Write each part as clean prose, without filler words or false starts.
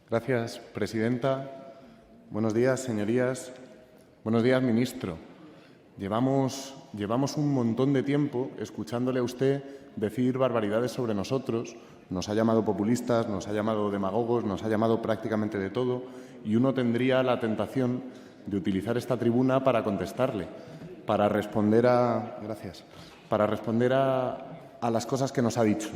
Gracias, presidenta. Buenos días, señorías. Buenos días, ministro. Llevamos un montón de tiempo escuchándole a usted decir barbaridades sobre nosotros. Nos ha llamado populistas, nos ha llamado demagogos, nos ha llamado prácticamente de todo, y uno tendría la tentación de utilizar esta tribuna para contestarle, para responder a las cosas que nos ha dicho.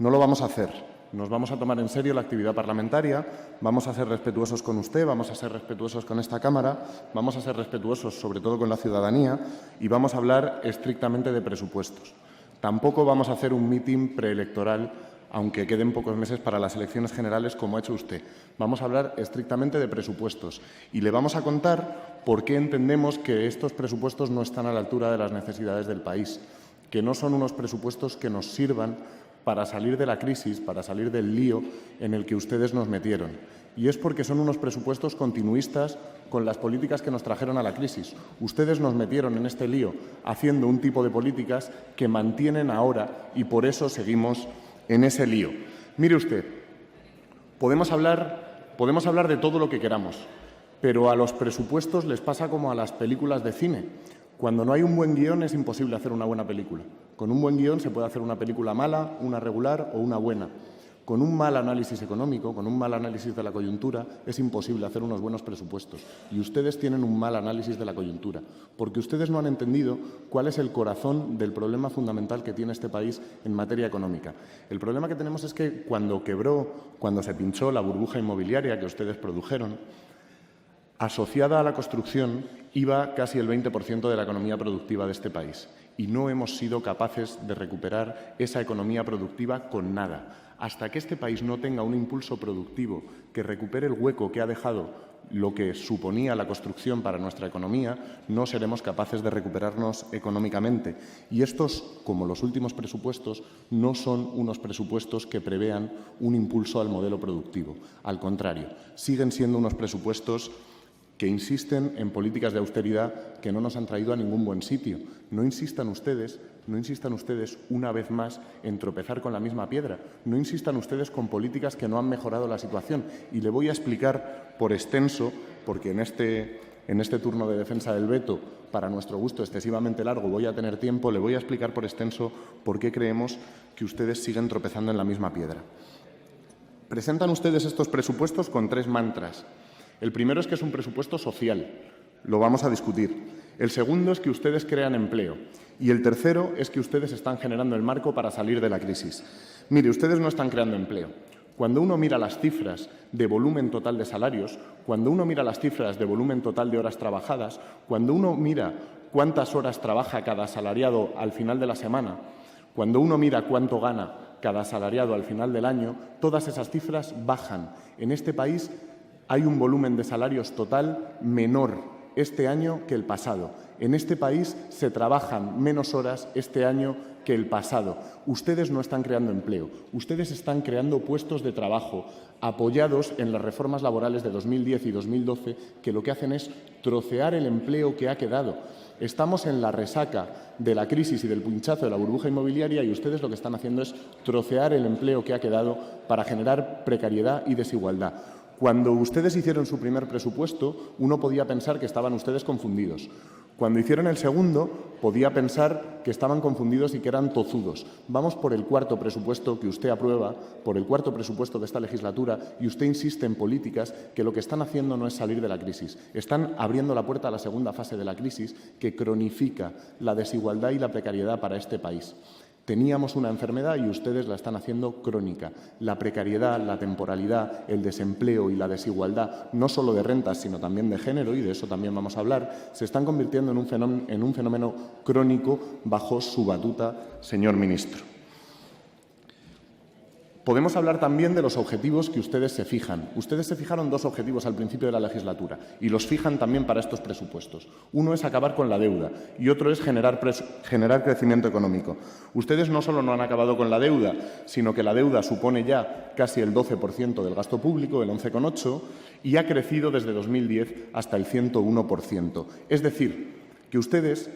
No lo vamos a hacer. Nos vamos a tomar en serio la actividad parlamentaria, vamos a ser respetuosos con usted, vamos a ser respetuosos con esta Cámara, vamos a ser respetuosos sobre todo con la ciudadanía y vamos a hablar estrictamente de presupuestos. Tampoco vamos a hacer un mitin preelectoral, aunque queden pocos meses para las elecciones generales, como ha hecho usted. Vamos a hablar estrictamente de presupuestos y le vamos a contar por qué entendemos que estos presupuestos no están a la altura de las necesidades del país, que no son unos presupuestos que nos sirvan para salir de la crisis, para salir del lío en el que ustedes nos metieron. Y es porque son unos presupuestos continuistas con las políticas que nos trajeron a la crisis. Ustedes nos metieron en este lío haciendo un tipo de políticas que mantienen ahora y por eso seguimos en ese lío. Mire usted, podemos hablar de todo lo que queramos, pero a los presupuestos les pasa como a las películas de cine. Cuando no hay un buen guión es imposible hacer una buena película. Con un buen guión se puede hacer una película mala, una regular o una buena. Con un mal análisis económico, con un mal análisis de la coyuntura, es imposible hacer unos buenos presupuestos. Y ustedes tienen un mal análisis de la coyuntura, porque ustedes no han entendido cuál es el corazón del problema fundamental que tiene este país en materia económica. El problema que tenemos es que cuando se pinchó la burbuja inmobiliaria que ustedes produjeron, asociada a la construcción iba casi el 20% de la economía productiva de este país y no hemos sido capaces de recuperar esa economía productiva con nada. Hasta que este país no tenga un impulso productivo que recupere el hueco que ha dejado lo que suponía la construcción para nuestra economía, no seremos capaces de recuperarnos económicamente. Y estos, como los últimos presupuestos, no son unos presupuestos que prevean un impulso al modelo productivo. Al contrario, siguen siendo unos presupuestos que insisten en políticas de austeridad que no nos han traído a ningún buen sitio. No insistan ustedes una vez más en tropezar con la misma piedra. No insistan ustedes con políticas que no han mejorado la situación. Y le voy a explicar por extenso, porque en este turno de defensa del veto, para nuestro gusto excesivamente largo, voy a tener tiempo, le voy a explicar por extenso por qué creemos que ustedes siguen tropezando en la misma piedra. Presentan ustedes estos presupuestos con 3 mantras. El primero es que es un presupuesto social, lo vamos a discutir. El segundo es que ustedes crean empleo. Y el tercero es que ustedes están generando el marco para salir de la crisis. Mire, ustedes no están creando empleo. Cuando uno mira las cifras de volumen total de salarios, cuando uno mira las cifras de volumen total de horas trabajadas, cuando uno mira cuántas horas trabaja cada asalariado al final de la semana, cuando uno mira cuánto gana cada asalariado al final del año, todas esas cifras bajan. En este país hay un volumen de salarios total menor este año que el pasado. En este país se trabajan menos horas este año que el pasado. Ustedes no están creando empleo, ustedes están creando puestos de trabajo apoyados en las reformas laborales de 2010 y 2012 que lo que hacen es trocear el empleo que ha quedado. Estamos en la resaca de la crisis y del pinchazo de la burbuja inmobiliaria y ustedes lo que están haciendo es trocear el empleo que ha quedado para generar precariedad y desigualdad. Cuando ustedes hicieron su primer presupuesto, uno podía pensar que estaban ustedes confundidos. Cuando hicieron el segundo, podía pensar que estaban confundidos y que eran tozudos. Vamos por el cuarto presupuesto que usted aprueba, por el cuarto presupuesto de esta legislatura, y usted insiste en políticas que lo que están haciendo no es salir de la crisis. Están abriendo la puerta a la segunda fase de la crisis que cronifica la desigualdad y la precariedad para este país. Teníamos una enfermedad y ustedes la están haciendo crónica. La precariedad, la temporalidad, el desempleo y la desigualdad, no solo de rentas, sino también de género, y de eso también vamos a hablar, se están convirtiendo en un fenómeno crónico bajo su batuta, señor ministro. Podemos hablar también de los objetivos que ustedes se fijan. Ustedes se fijaron 2 objetivos al principio de la legislatura y los fijan también para estos presupuestos. Uno es acabar con la deuda y otro es generar crecimiento económico. Ustedes no solo no han acabado con la deuda, sino que la deuda supone ya casi el 12% del gasto público, el 11,8%, y ha crecido desde 2010 hasta el 101%. Es decir, que ustedes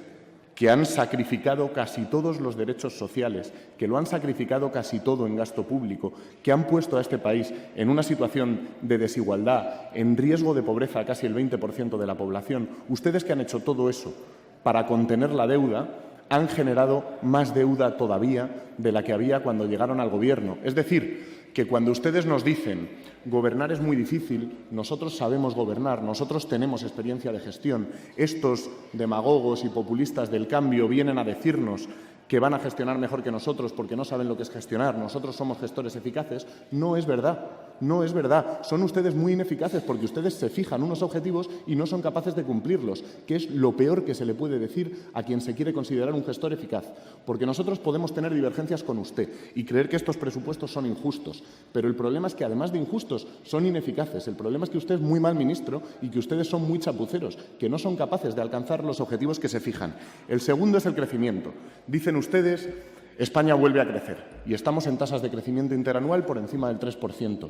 que han sacrificado casi todos los derechos sociales, que lo han sacrificado casi todo en gasto público, que han puesto a este país en una situación de desigualdad, en riesgo de pobreza a casi el 20% de la población, ustedes que han hecho todo eso para contener la deuda, han generado más deuda todavía de la que había cuando llegaron al Gobierno. Es decir, que cuando ustedes nos dicen gobernar es muy difícil, nosotros sabemos gobernar, nosotros tenemos experiencia de gestión, estos demagogos y populistas del cambio vienen a decirnos que van a gestionar mejor que nosotros porque no saben lo que es gestionar, nosotros somos gestores eficaces, no es verdad, no es verdad. Son ustedes muy ineficaces porque ustedes se fijan unos objetivos y no son capaces de cumplirlos, que es lo peor que se le puede decir a quien se quiere considerar un gestor eficaz. Porque nosotros podemos tener divergencias con usted y creer que estos presupuestos son injustos, pero el problema es que además de injustos son ineficaces. El problema es que usted es muy mal ministro y que ustedes son muy chapuceros, que no son capaces de alcanzar los objetivos que se fijan. El segundo es el crecimiento. Dicen ustedes, España vuelve a crecer y estamos en tasas de crecimiento interanual por encima del 3%.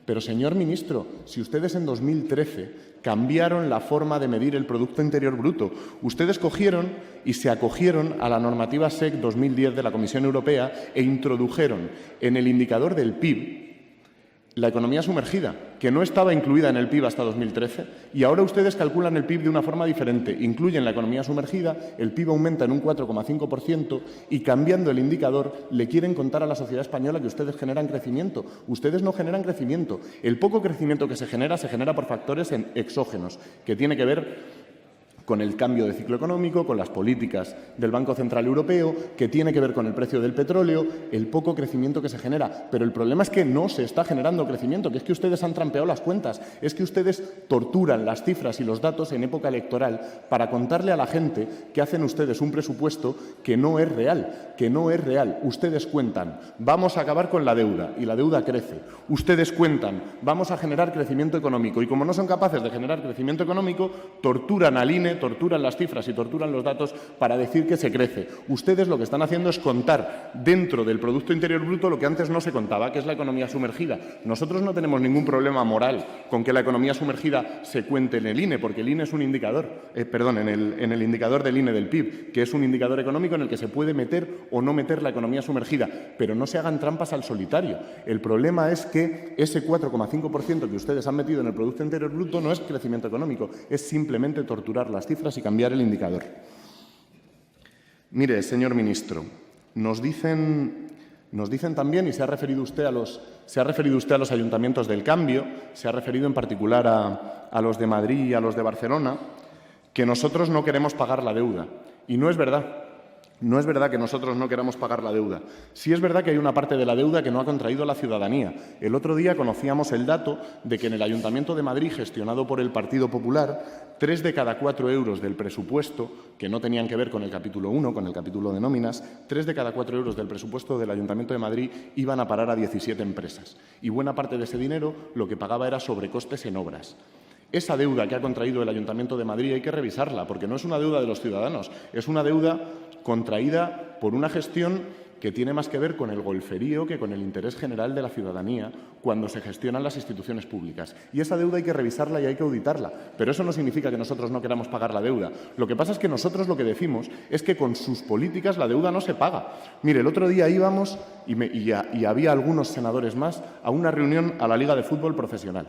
Pero, señor ministro, si ustedes en 2013 cambiaron la forma de medir el Producto Interior Bruto, ustedes cogieron y se acogieron a la normativa SEC 2010 de la Comisión Europea e introdujeron en el indicador del PIB la economía sumergida, que no estaba incluida en el PIB hasta 2013, y ahora ustedes calculan el PIB de una forma diferente. Incluyen la economía sumergida, el PIB aumenta en un 4,5% y cambiando el indicador le quieren contar a la sociedad española que ustedes generan crecimiento. Ustedes no generan crecimiento. El poco crecimiento que se genera por factores exógenos, que tiene que ver con el cambio de ciclo económico, con las políticas del Banco Central Europeo, que tiene que ver con el precio del petróleo, el poco crecimiento que se genera. Pero el problema es que no se está generando crecimiento, que es que ustedes han trampeado las cuentas, es que ustedes torturan las cifras y los datos en época electoral para contarle a la gente que hacen ustedes un presupuesto que no es real, que no es real. Ustedes cuentan, vamos a acabar con la deuda y la deuda crece. Ustedes cuentan, vamos a generar crecimiento económico y como no son capaces de generar crecimiento económico, torturan al INE, torturan las cifras y torturan los datos para decir que se crece. Ustedes lo que están haciendo es contar dentro del Producto Interior Bruto lo que antes no se contaba, que es la economía sumergida. Nosotros no tenemos ningún problema moral con que la economía sumergida se cuente en el INE, porque el INE es un indicador, en el indicador del INE del PIB, que es un indicador económico en el que se puede meter o no meter la economía sumergida, pero no se hagan trampas al solitario. El problema es que ese 4,5% que ustedes han metido en el Producto Interior Bruto no es crecimiento económico, es simplemente torturar las cifras y cambiar el indicador. Mire, señor ministro, nos dicen también, y se ha referido usted a los ayuntamientos del cambio, se ha referido en particular a los de Madrid y a los de Barcelona, que nosotros no queremos pagar la deuda. Y no es verdad. No es verdad que nosotros no queramos pagar la deuda. Sí es verdad que hay una parte de la deuda que no ha contraído la ciudadanía. El otro día conocíamos el dato de que en el Ayuntamiento de Madrid, gestionado por el Partido Popular, 3 de cada 4 euros del presupuesto, que no tenían que ver con el capítulo 1, con el capítulo de nóminas, 3 de cada 4 euros del presupuesto del Ayuntamiento de Madrid iban a parar a 17 empresas. Y buena parte de ese dinero lo que pagaba era sobrecostes en obras. Esa deuda que ha contraído el Ayuntamiento de Madrid hay que revisarla, porque no es una deuda de los ciudadanos, es una deuda contraída por una gestión que tiene más que ver con el golferío que con el interés general de la ciudadanía cuando se gestionan las instituciones públicas. Y esa deuda hay que revisarla y hay que auditarla. Pero eso no significa que nosotros no queramos pagar la deuda. Lo que pasa es que nosotros lo que decimos es que con sus políticas la deuda no se paga. Mire, el otro día íbamos, y había algunos senadores más, a una reunión a la Liga de Fútbol Profesional.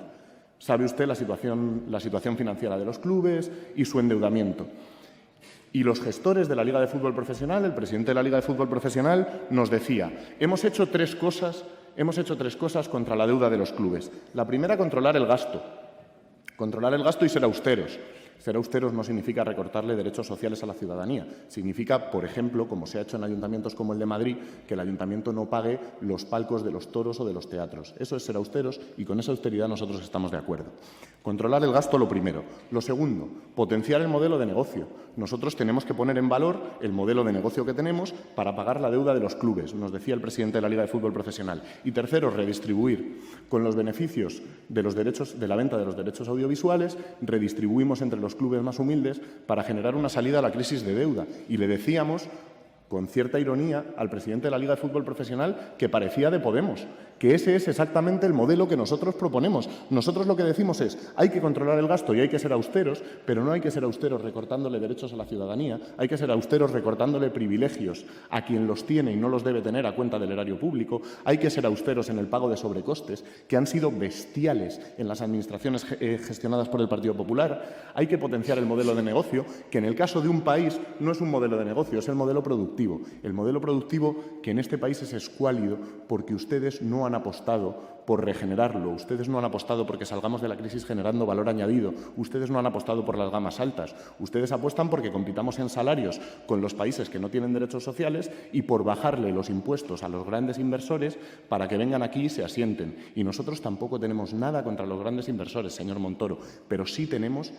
Sabe usted la situación financiera de los clubes y su endeudamiento. Y los gestores de la Liga de Fútbol Profesional, el presidente de la Liga de Fútbol Profesional, nos decía, hemos hecho tres cosas contra la deuda de los clubes. La primera, controlar el gasto. Controlar el gasto y ser austeros. Ser austeros no significa recortarle derechos sociales a la ciudadanía. Significa, por ejemplo, como se ha hecho en ayuntamientos como el de Madrid, que el ayuntamiento no pague los palcos de los toros o de los teatros. Eso es ser austeros y con esa austeridad nosotros estamos de acuerdo. Controlar el gasto, lo primero. Lo segundo, potenciar el modelo de negocio. Nosotros tenemos que poner en valor el modelo de negocio que tenemos para pagar la deuda de los clubes, nos decía el presidente de la Liga de Fútbol Profesional. Y tercero, redistribuir. Con los beneficios de la venta de los derechos audiovisuales, redistribuimos entre los clubes más humildes para generar una salida a la crisis de deuda. Y le decíamos con cierta ironía al presidente de la Liga de Fútbol Profesional, que parecía de Podemos, que ese es exactamente el modelo que nosotros proponemos. Nosotros lo que decimos es, hay que controlar el gasto y hay que ser austeros, pero no hay que ser austeros recortándole derechos a la ciudadanía, hay que ser austeros recortándole privilegios a quien los tiene y no los debe tener a cuenta del erario público, hay que ser austeros en el pago de sobrecostes, que han sido bestiales en las administraciones gestionadas por el Partido Popular, hay que potenciar el modelo de negocio, que en el caso de un país no es un modelo de negocio, es el modelo productivo. El modelo productivo que en este país es escuálido porque ustedes no han apostado por regenerarlo, ustedes no han apostado porque salgamos de la crisis generando valor añadido, ustedes no han apostado por las gamas altas, ustedes apuestan porque compitamos en salarios con los países que no tienen derechos sociales y por bajarle los impuestos a los grandes inversores para que vengan aquí y se asienten. Y nosotros tampoco tenemos nada contra los grandes inversores, señor Montoro, pero sí tenemos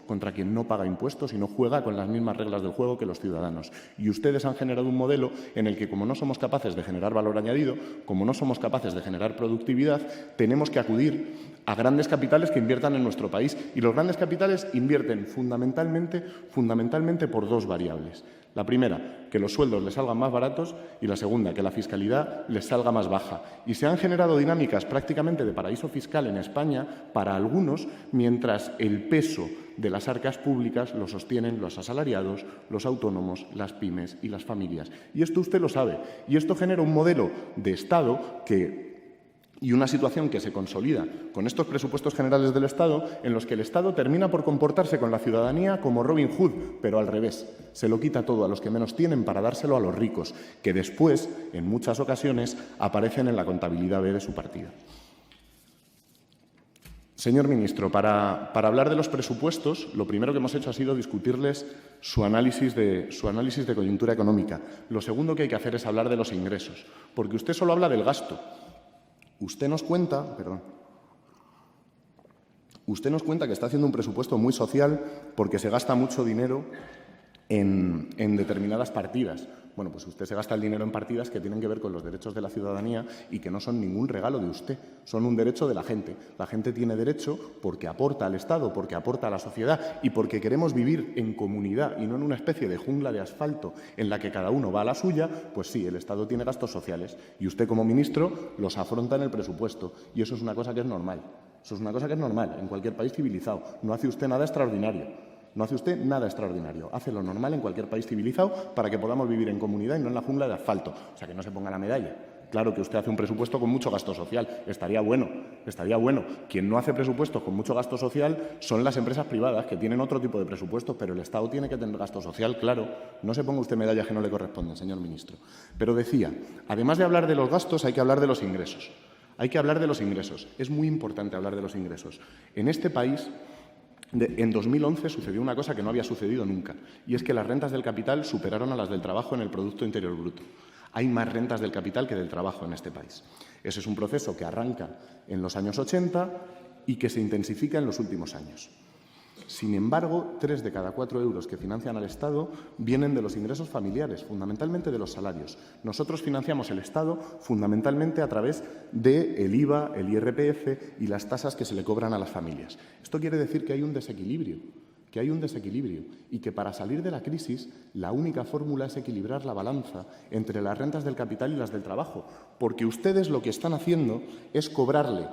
contra quien no paga impuestos y no juega con las mismas reglas del juego que los ciudadanos. Y ustedes han generado un modelo en el que, como no somos capaces de generar valor añadido, como no somos capaces de generar productividad, tenemos que acudir a grandes capitales que inviertan en nuestro país. Y los grandes capitales invierten fundamentalmente por dos variables. La primera, que los sueldos les salgan más baratos, y la segunda, que la fiscalidad les salga más baja. Y se han generado dinámicas prácticamente de paraíso fiscal en España para algunos, mientras el peso de las arcas públicas lo sostienen los asalariados, los autónomos, las pymes y las familias. Y esto usted lo sabe. Y esto genera un modelo de Estado y una situación que se consolida con estos presupuestos generales del Estado, en los que el Estado termina por comportarse con la ciudadanía como Robin Hood, pero al revés. Se lo quita todo a los que menos tienen para dárselo a los ricos, que después, en muchas ocasiones, aparecen en la contabilidad B de su partido. Señor ministro, para hablar de los presupuestos, lo primero que hemos hecho ha sido discutirles su análisis de coyuntura económica. Lo segundo que hay que hacer es hablar de los ingresos, porque usted solo habla del gasto. Usted nos cuenta que está haciendo un presupuesto muy social porque se gasta mucho dinero en determinadas partidas. Bueno, pues usted se gasta el dinero en partidas que tienen que ver con los derechos de la ciudadanía y que no son ningún regalo de usted, son un derecho de la gente. La gente tiene derecho porque aporta al Estado, porque aporta a la sociedad y porque queremos vivir en comunidad y no en una especie de jungla de asfalto en la que cada uno va a la suya. Pues sí, el Estado tiene gastos sociales y usted como ministro los afronta en el presupuesto y eso es una cosa que es normal. Eso es una cosa que es normal en cualquier país civilizado. No hace usted nada extraordinario. No hace usted nada extraordinario. Hace lo normal en cualquier país civilizado para que podamos vivir en comunidad y no en la jungla de asfalto. O sea, que no se ponga la medalla. Claro que usted hace un presupuesto con mucho gasto social. Estaría bueno. Quien no hace presupuestos con mucho gasto social son las empresas privadas, que tienen otro tipo de presupuestos, pero el Estado tiene que tener gasto social, claro. No se ponga usted medallas que no le corresponden, señor ministro. Pero decía, además de hablar de los gastos, hay que hablar de los ingresos. Hay que hablar de los ingresos. Es muy importante hablar de los ingresos. En este país, en 2011 sucedió una cosa que no había sucedido nunca, y es que las rentas del capital superaron a las del trabajo en el Producto Interior Bruto. Hay más rentas del capital que del trabajo en este país. Ese es un proceso que arranca en los años 80 y que se intensifica en los últimos años. Sin embargo, 3 de cada 4 euros que financian al Estado vienen de los ingresos familiares, fundamentalmente de los salarios. Nosotros financiamos el Estado fundamentalmente a través del IVA, el IRPF y las tasas que se le cobran a las familias. Esto quiere decir que hay un desequilibrio y que para salir de la crisis la única fórmula es equilibrar la balanza entre las rentas del capital y las del trabajo, porque ustedes lo que están haciendo es cobrarle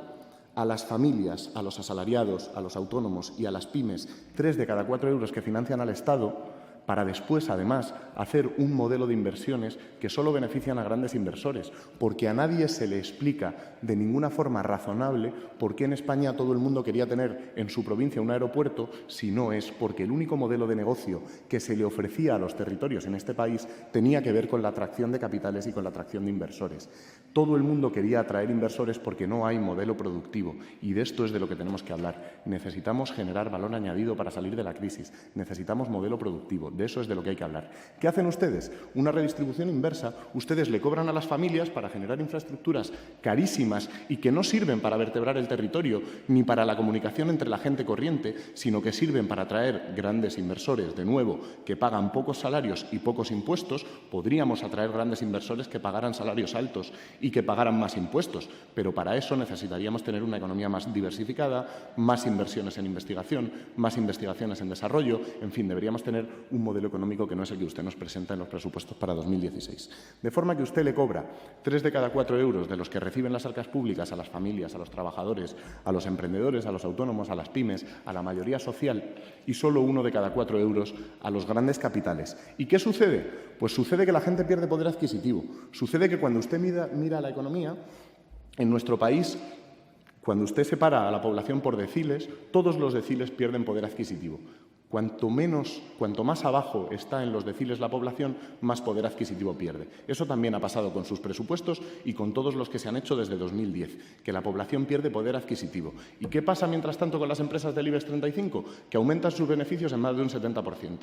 a las familias, a los asalariados, a los autónomos y a las pymes 3 de cada 4 euros que financian al Estado para después, además, hacer un modelo de inversiones que solo benefician a grandes inversores, porque a nadie se le explica de ninguna forma razonable por qué en España todo el mundo quería tener en su provincia un aeropuerto, si no es porque el único modelo de negocio que se le ofrecía a los territorios en este país tenía que ver con la atracción de capitales y con la atracción de inversores. Todo el mundo quería atraer inversores porque no hay modelo productivo y de esto es de lo que tenemos que hablar. Necesitamos generar valor añadido para salir de la crisis. Necesitamos modelo productivo. De eso es de lo que hay que hablar. ¿Qué hacen ustedes? Una redistribución inversa. Ustedes le cobran a las familias para generar infraestructuras carísimas y que no sirven para vertebrar el territorio ni para la comunicación entre la gente corriente, sino que sirven para atraer grandes inversores, de nuevo, que pagan pocos salarios y pocos impuestos. Podríamos atraer grandes inversores que pagaran salarios altos y que pagaran más impuestos, pero para eso necesitaríamos tener una economía más diversificada, más inversiones en investigación, más investigaciones en desarrollo, en fin, deberíamos tener un modelo económico que no es el que usted nos presenta en los presupuestos para 2016. De forma que usted le cobra 3 de cada 4 euros de los que reciben las arcas públicas a las familias, a los trabajadores, a los emprendedores, a los autónomos, a las pymes, a la mayoría social y solo 1 de cada 4 euros a los grandes capitales. ¿Y qué sucede? Pues sucede que la gente pierde poder adquisitivo. Sucede que cuando usted mira la economía, en nuestro país, cuando usted separa a la población por deciles, todos los deciles pierden poder adquisitivo. Cuanto más abajo está en los deciles la población, más poder adquisitivo pierde. Eso también ha pasado con sus presupuestos y con todos los que se han hecho desde 2010, que la población pierde poder adquisitivo. ¿Y qué pasa mientras tanto con las empresas del IBEX 35? Que aumentan sus beneficios en más de un 70%.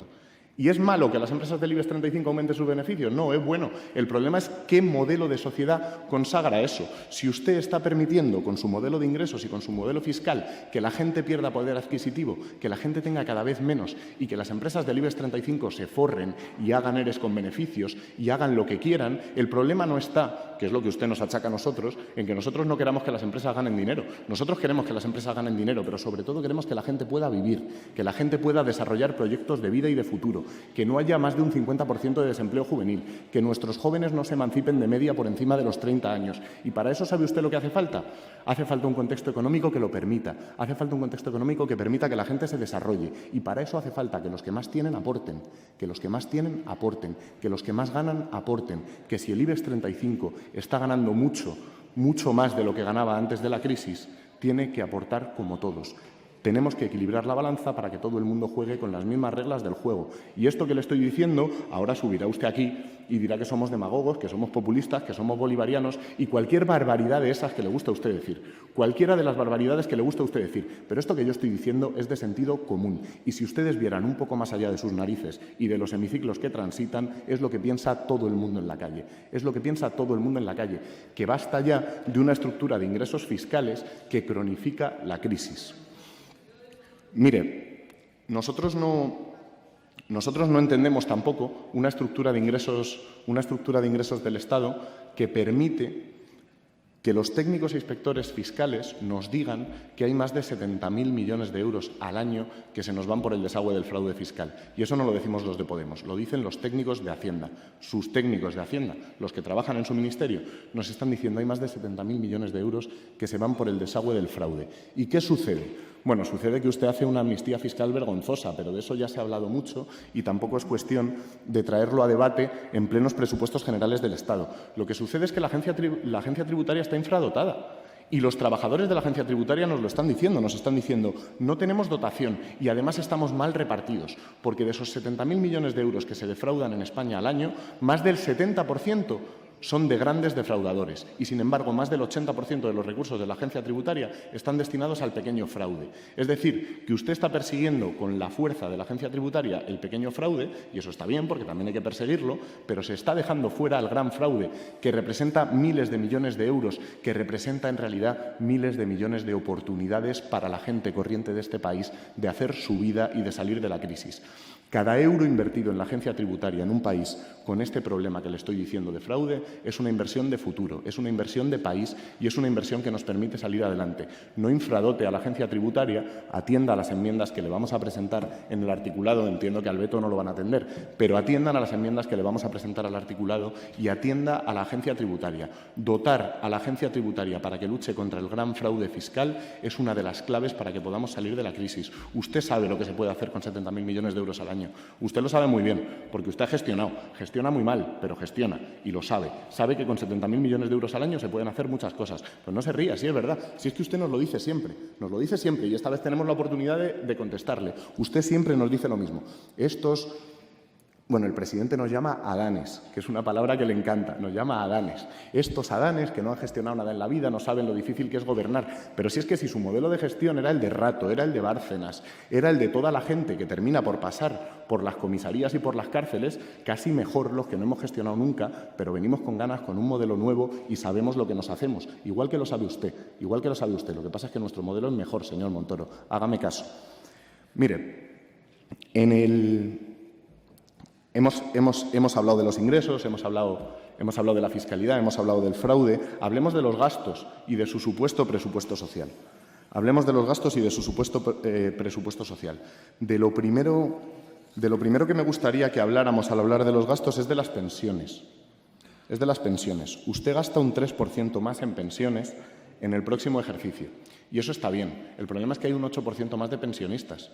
¿Y es malo que las empresas del IBEX 35 aumenten sus beneficios? No, es bueno. El problema es qué modelo de sociedad consagra eso. Si usted está permitiendo con su modelo de ingresos y con su modelo fiscal que la gente pierda poder adquisitivo, que la gente tenga cada vez menos y que las empresas del IBEX 35 se forren y hagan ERES con beneficios y hagan lo que quieran, el problema no está, que es lo que usted nos achaca a nosotros, en que nosotros no queramos que las empresas ganen dinero. Nosotros queremos que las empresas ganen dinero, pero sobre todo queremos que la gente pueda vivir, que la gente pueda desarrollar proyectos de vida y de futuro, que no haya más de un 50% de desempleo juvenil, que nuestros jóvenes no se emancipen de media por encima de los 30 años. Y para eso, ¿sabe usted lo que hace falta? Hace falta un contexto económico que lo permita. Hace falta un contexto económico que permita que la gente se desarrolle. Y para eso hace falta que los que más tienen aporten, que los que más tienen aporten, que los que más ganan aporten, que si el IBEX 35 está ganando mucho, mucho más de lo que ganaba antes de la crisis, tiene que aportar como todos. Tenemos que equilibrar la balanza para que todo el mundo juegue con las mismas reglas del juego. Y esto que le estoy diciendo, ahora subirá usted aquí y dirá que somos demagogos, que somos populistas, que somos bolivarianos y cualquier barbaridad de esas que le gusta a usted decir. Cualquiera de las barbaridades que le gusta a usted decir. Pero esto que yo estoy diciendo es de sentido común. Y si ustedes vieran un poco más allá de sus narices y de los hemiciclos que transitan, es lo que piensa todo el mundo en la calle. Es lo que piensa todo el mundo en la calle. Que basta ya de una estructura de ingresos fiscales que cronifica la crisis. Mire, nosotros no entendemos tampoco una estructura de ingresos del Estado que permite que los técnicos e inspectores fiscales nos digan que hay más de 70.000 millones de euros al año que se nos van por el desagüe del fraude fiscal. Y eso no lo decimos los de Podemos, lo dicen los técnicos de Hacienda. Sus técnicos de Hacienda, los que trabajan en su ministerio, nos están diciendo que hay más de 70.000 millones de euros que se van por el desagüe del fraude. ¿Y qué sucede? Bueno, sucede que usted hace una amnistía fiscal vergonzosa, pero de eso ya se ha hablado mucho y tampoco es cuestión de traerlo a debate en plenos presupuestos generales del Estado. Lo que sucede es que la agencia tributaria está infradotada. Y los trabajadores de la agencia tributaria nos lo están diciendo, no tenemos dotación y además estamos mal repartidos, porque de esos 70.000 millones de euros que se defraudan en España al año, más del 70% son de grandes defraudadores y, sin embargo, más del 80% de los recursos de la agencia tributaria están destinados al pequeño fraude. Es decir, que usted está persiguiendo con la fuerza de la agencia tributaria el pequeño fraude, y eso está bien porque también hay que perseguirlo, pero se está dejando fuera al gran fraude, que representa miles de millones de euros, que representa en realidad miles de millones de oportunidades para la gente corriente de este país de hacer su vida y de salir de la crisis. Cada euro invertido en la agencia tributaria en un país con este problema que le estoy diciendo de fraude es una inversión de futuro, es una inversión de país y es una inversión que nos permite salir adelante. No infradote a la agencia tributaria, atienda a las enmiendas que le vamos a presentar en el articulado, entiendo que al veto no lo van a atender, pero atiendan a las enmiendas que le vamos a presentar al articulado y atienda a la agencia tributaria. Dotar a la agencia tributaria para que luche contra el gran fraude fiscal es una de las claves para que podamos salir de la crisis. Usted sabe lo que se puede hacer con 70.000 millones de euros al año. Usted lo sabe muy bien, porque usted ha gestionado. Gestiona muy mal, pero gestiona y lo sabe. Sabe que con 70.000 millones de euros al año se pueden hacer muchas cosas. Pero no se ría, sí es verdad. Si es que usted nos lo dice siempre y esta vez tenemos la oportunidad de contestarle. Usted siempre nos dice lo mismo. Bueno, el presidente nos llama adanes, que es una palabra que le encanta, nos llama adanes. Estos adanes que no han gestionado nada en la vida no saben lo difícil que es gobernar. Pero si es que si su modelo de gestión era el de Rato, era el de Bárcenas, era el de toda la gente que termina por pasar por las comisarías y por las cárceles, casi mejor los que no hemos gestionado nunca, pero venimos con ganas, con un modelo nuevo y sabemos lo que nos hacemos. Igual que lo sabe usted. Lo que pasa es que nuestro modelo es mejor, señor Montoro. Hágame caso. Mire, Hemos hablado de los ingresos, hemos hablado de la fiscalidad, hemos hablado del fraude. Hablemos de los gastos y de su supuesto presupuesto social. De lo primero De lo primero que me gustaría que habláramos al hablar de los gastos es de las pensiones. Es de las pensiones. Usted gasta un 3% más en pensiones en el próximo ejercicio. Y eso está bien. El problema es que hay un 8% más de pensionistas.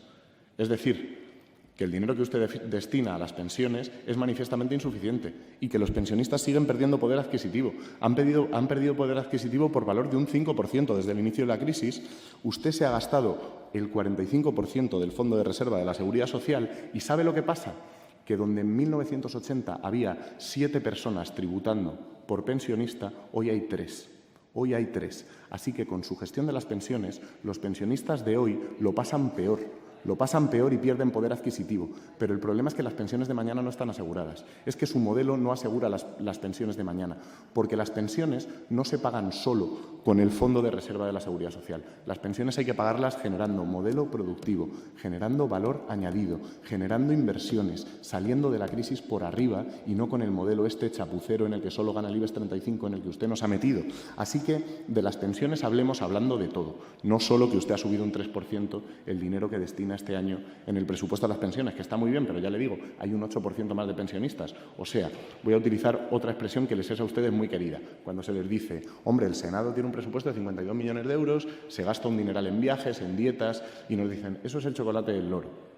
Es decir, que el dinero que usted destina a las pensiones es manifiestamente insuficiente y que los pensionistas siguen perdiendo poder adquisitivo. Han perdido poder adquisitivo por valor de un 5% desde el inicio de la crisis. Usted se ha gastado el 45% del Fondo de Reserva de la Seguridad Social y ¿sabe lo que pasa? Que donde en 1980 había 7 personas tributando por pensionista, hoy hay 3. Hoy hay 3. Así que con su gestión de las pensiones, los pensionistas de hoy lo pasan peor. Lo pasan peor y pierden poder adquisitivo. Pero el problema es que las pensiones de mañana no están aseguradas. Es que su modelo no asegura las pensiones de mañana, porque las pensiones no se pagan solo con el Fondo de Reserva de la Seguridad Social. Las pensiones hay que pagarlas generando modelo productivo, generando valor añadido, generando inversiones, saliendo de la crisis por arriba y no con el modelo este chapucero en el que solo gana el IBEX 35 en el que usted nos ha metido. Así que de las pensiones hablemos hablando de todo, no solo que usted ha subido un 3% el dinero que destina este año en el presupuesto de las pensiones, que está muy bien, pero ya le digo, hay un 8% más de pensionistas. O sea, voy a utilizar otra expresión que les es a ustedes muy querida. Cuando se les dice, hombre, el Senado tiene un presupuesto de 52 millones de euros, se gasta un dineral en viajes, en dietas, y nos dicen, eso es el chocolate del loro.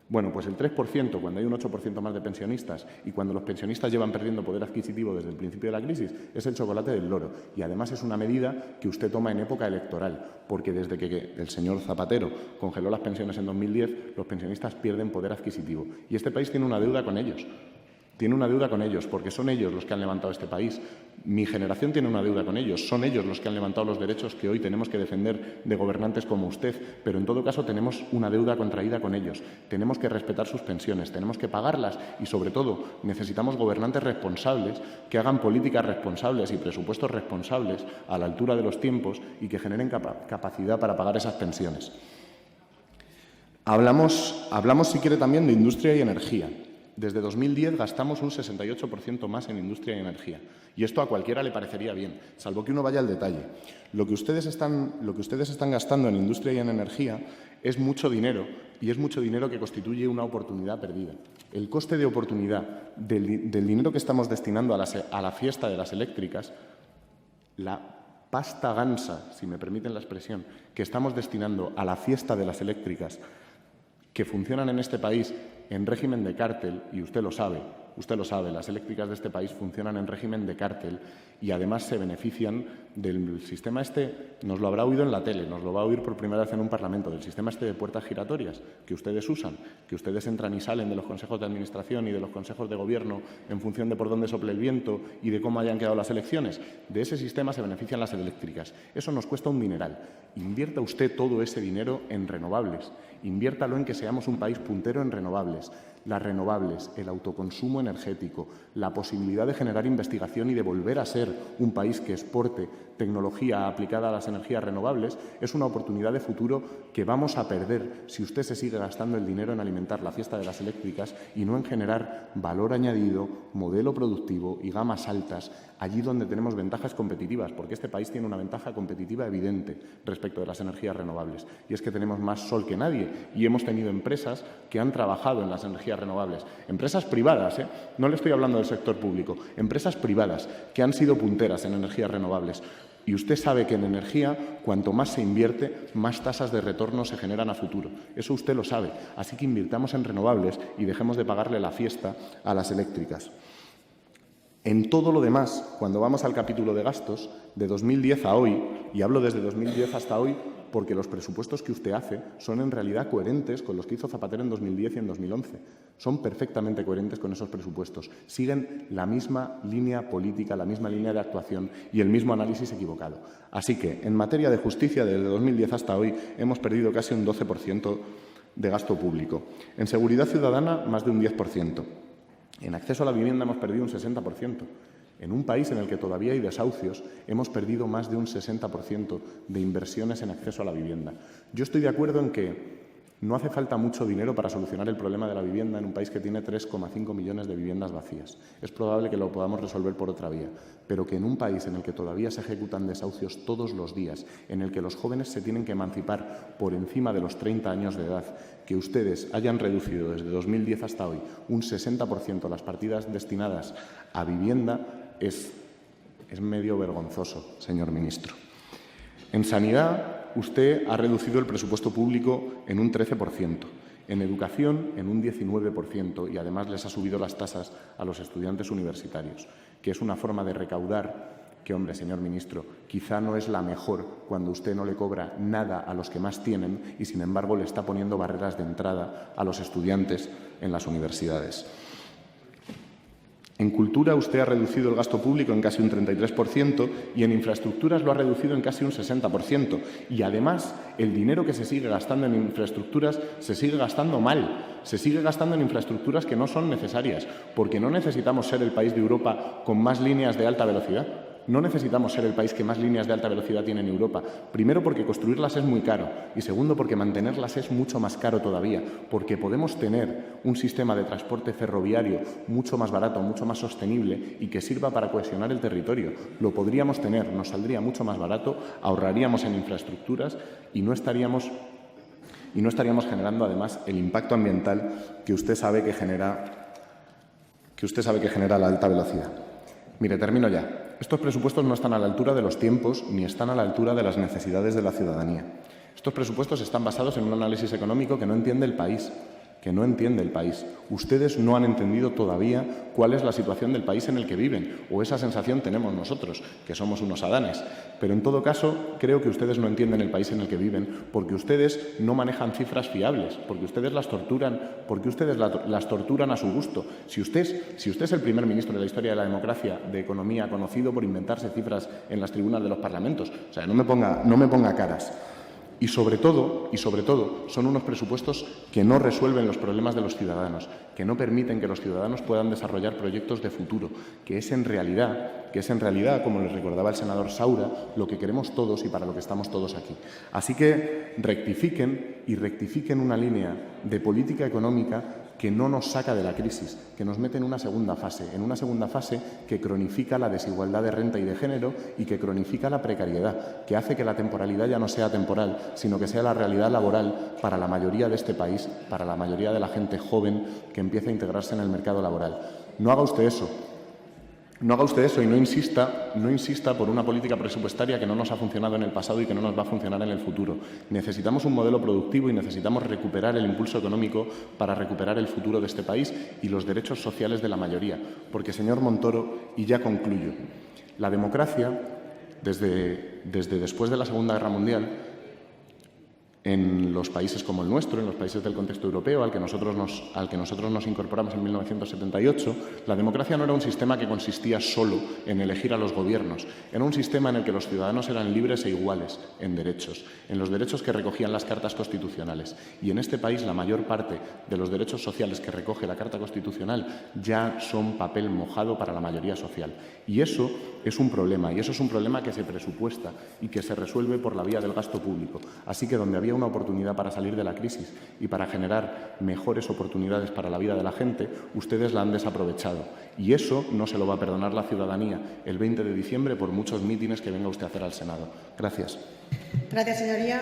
Bueno, pues el 3%, cuando hay un 8% más de pensionistas y cuando los pensionistas llevan perdiendo poder adquisitivo desde el principio de la crisis, es el chocolate del loro. Y además es una medida que usted toma en época electoral, porque desde que el señor Zapatero congeló las pensiones en 2010, los pensionistas pierden poder adquisitivo. Y este país tiene una deuda con ellos. Tiene una deuda con ellos, porque son ellos los que han levantado este país. Mi generación tiene una deuda con ellos. Son ellos los que han levantado los derechos que hoy tenemos que defender de gobernantes como usted. Pero en todo caso tenemos una deuda contraída con ellos. Tenemos que respetar sus pensiones, tenemos que pagarlas y, sobre todo, necesitamos gobernantes responsables que hagan políticas responsables y presupuestos responsables a la altura de los tiempos y que generen capacidad para pagar esas pensiones. Hablamos, si quiere, también de industria y energía. Desde 2010 gastamos un 68% más en industria y energía. Y esto a cualquiera le parecería bien, salvo que uno vaya al detalle. Lo que ustedes están gastando en industria y en energía es mucho dinero, y es mucho dinero que constituye una oportunidad perdida. El coste de oportunidad del dinero que estamos destinando a la fiesta de las eléctricas, la pasta gansa, si me permiten la expresión, que estamos destinando a la fiesta de las eléctricas, que funcionan en este país en régimen de cártel, y usted lo sabe, las eléctricas de este país funcionan en régimen de cártel y además se benefician del sistema este, nos lo habrá oído en la tele, nos lo va a oír por primera vez en un parlamento, del sistema este de puertas giratorias que ustedes usan, que ustedes entran y salen de los consejos de administración y de los consejos de gobierno en función de por dónde sople el viento y de cómo hayan quedado las elecciones. De ese sistema se benefician las eléctricas. Eso nos cuesta un dineral. Invierta usted todo ese dinero en renovables. Inviértalo en que seamos un país puntero en renovables. Las renovables, el autoconsumo energético, la posibilidad de generar investigación y de volver a ser un país que exporte tecnología aplicada a las energías renovables, es una oportunidad de futuro que vamos a perder si usted se sigue gastando el dinero en alimentar la fiesta de las eléctricas y no en generar valor añadido, modelo productivo y gamas altas allí donde tenemos ventajas competitivas, porque este país tiene una ventaja competitiva evidente respecto de las energías renovables, y es que tenemos más sol que nadie y hemos tenido empresas que han trabajado en las energías renovables, empresas privadas, no le estoy hablando del sector público, empresas privadas que han sido punteras en energías renovables. Y usted sabe que en energía, cuanto más se invierte, más tasas de retorno se generan a futuro. Eso usted lo sabe. Así que invirtamos en renovables y dejemos de pagarle la fiesta a las eléctricas. En todo lo demás, cuando vamos al capítulo de gastos, de 2010 a hoy, y hablo desde 2010 hasta hoy porque los presupuestos que usted hace son en realidad coherentes con los que hizo Zapatero en 2010 y en 2011. Son perfectamente coherentes con esos presupuestos. Siguen la misma línea política, la misma línea de actuación y el mismo análisis equivocado. Así que, en materia de justicia, desde 2010 hasta hoy, hemos perdido casi un 12% de gasto público. En seguridad ciudadana, más de un 10%. En acceso a la vivienda hemos perdido un 60%. En un país en el que todavía hay desahucios, hemos perdido más de un 60% de inversiones en acceso a la vivienda. Yo estoy de acuerdo en que No hace falta mucho dinero para solucionar el problema de la vivienda en un país que tiene 3,5 millones de viviendas vacías. Es probable que lo podamos resolver por otra vía, pero que en un país en el que todavía se ejecutan desahucios todos los días, en el que los jóvenes se tienen que emancipar por encima de los 30 años de edad, que ustedes hayan reducido desde 2010 hasta hoy un 60% las partidas destinadas a vivienda es medio vergonzoso, señor ministro. En sanidad, usted ha reducido el presupuesto público en un 13%, en educación en un 19% y además les ha subido las tasas a los estudiantes universitarios, que es una forma de recaudar que, hombre, señor ministro, quizá no es la mejor cuando usted no le cobra nada a los que más tienen y, sin embargo, le está poniendo barreras de entrada a los estudiantes en las universidades. En cultura usted ha reducido el gasto público en casi un 33% y en infraestructuras lo ha reducido en casi un 60%. Y además el dinero que se sigue gastando en infraestructuras se sigue gastando mal. Se sigue gastando en infraestructuras que no son necesarias, porque no necesitamos ser el país de Europa con más líneas de alta velocidad. No necesitamos ser el país que más líneas de alta velocidad tiene en Europa. Primero, porque construirlas es muy caro y segundo, porque mantenerlas es mucho más caro todavía, porque podemos tener un sistema de transporte ferroviario mucho más barato, mucho más sostenible y que sirva para cohesionar el territorio. Lo podríamos tener, nos saldría mucho más barato, ahorraríamos en infraestructuras y no estaríamos generando además el impacto ambiental que usted sabe que genera la alta velocidad. Mire, termino ya. Estos presupuestos no están a la altura de los tiempos ni están a la altura de las necesidades de la ciudadanía. Estos presupuestos están basados en un análisis económico que no entiende el país. Ustedes no han entendido todavía cuál es la situación del país en el que viven, o esa sensación tenemos nosotros, que somos unos adanes. Pero en todo caso, creo que ustedes no entienden el país en el que viven porque ustedes no manejan cifras fiables, porque ustedes las torturan a su gusto. Si usted es el primer ministro de la historia de la democracia de economía conocido por inventarse cifras en las tribunas de los parlamentos, o sea, no me ponga caras. Y sobre todo, son unos presupuestos que no resuelven los problemas de los ciudadanos, que no permiten que los ciudadanos puedan desarrollar proyectos de futuro, que es en realidad, como les recordaba el senador Saura, lo que queremos todos y para lo que estamos todos aquí. Así que rectifiquen una línea de política económica que no nos saca de la crisis, que nos mete en una segunda fase que cronifica la desigualdad de renta y de género y que cronifica la precariedad, que hace que la temporalidad ya no sea temporal, sino que sea la realidad laboral para la mayoría de este país, para la mayoría de la gente joven que empieza a integrarse en el mercado laboral. No haga usted eso. Y no insista por una política presupuestaria que no nos ha funcionado en el pasado y que no nos va a funcionar en el futuro. Necesitamos un modelo productivo y necesitamos recuperar el impulso económico para recuperar el futuro de este país y los derechos sociales de la mayoría. Porque, señor Montoro, y ya concluyo, la democracia, desde después de la Segunda Guerra Mundial, en los países como el nuestro, en los países del contexto europeo al que nosotros nos incorporamos en 1978, la democracia no era un sistema que consistía solo en elegir a los gobiernos. Era un sistema en el que los ciudadanos eran libres e iguales en derechos, en los derechos que recogían las cartas constitucionales. Y en este país la mayor parte de los derechos sociales que recoge la Carta Constitucional ya son papel mojado para la mayoría social. Y eso es un problema, y eso es un problema que se presupuesta y que se resuelve por la vía del gasto público. Así que donde había una oportunidad para salir de la crisis y para generar mejores oportunidades para la vida de la gente, ustedes la han desaprovechado. Y eso no se lo va a perdonar la ciudadanía el 20 de diciembre por muchos mítines que venga usted a hacer al Senado. Gracias. Gracias, señoría.